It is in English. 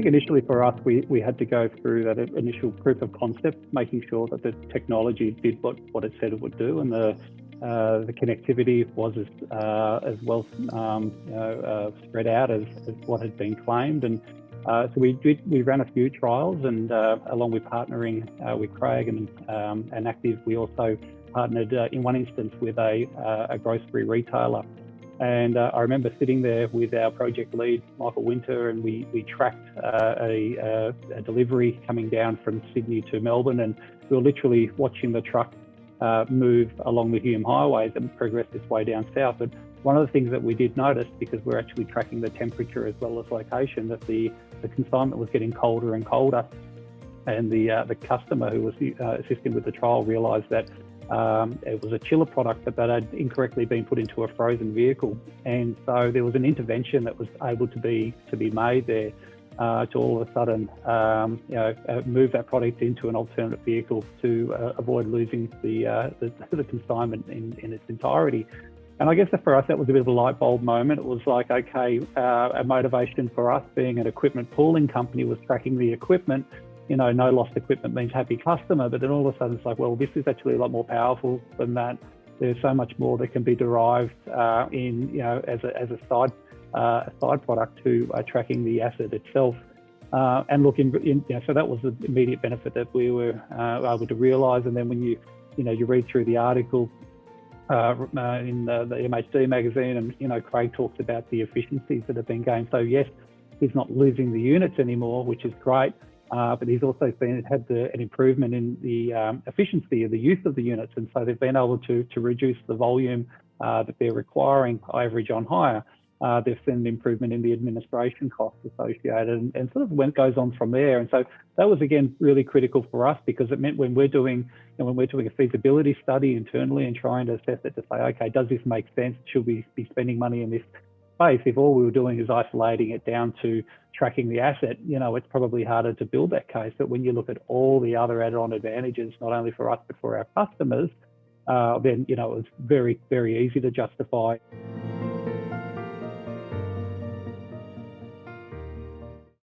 think initially for us, we had to go through that initial proof of concept, making sure that the technology did what it said it would do, and the connectivity was as well spread out as what had been claimed. And so we ran a few trials, and along with partnering with Craig and Active, we also partnered in one instance with a grocery retailer. And I remember sitting there with our project lead, Michael Winter, and we tracked a delivery coming down from Sydney to Melbourne, and we were literally watching the truck move along the Hume highways and progress its way down south. But one of the things that we did notice, because we're actually tracking the temperature as well as location, that the consignment was getting colder and colder, and the customer who was assisting with the trial realised that it was a chiller product that had incorrectly been put into a frozen vehicle, and so there was an intervention that was able to be made there to all of a sudden move that product into an alternate vehicle to avoid losing the consignment in its entirety. And I guess for us that was a bit of a light bulb moment. It was like, okay, a motivation for us being an equipment pooling company was tracking the equipment. No lost equipment means happy customer, but then all of a sudden it's like, well, this is actually a lot more powerful than that. There's so much more that can be derived as a side product to tracking the asset itself. And so that was the immediate benefit that we were able to realise. And then when you read through the article in the MHD magazine, and Craig talks about the efficiencies that have been gained. So yes, he's not losing the units anymore, which is great. But he's also had an improvement in the efficiency of the use of the units, and so they've been able to reduce the volume that they're requiring average on hire. They've seen an improvement in the administration costs associated, and sort of goes on from there. And so that was again really critical for us, because it meant when we're doing a feasibility study internally and trying to assess it to say, okay, does this make sense? Should we be spending money in this space? If all we were doing is isolating it down to tracking the asset, it's probably harder to build that case. But when you look at all the other added-on advantages, not only for us but for our customers, then it was very, very easy to justify.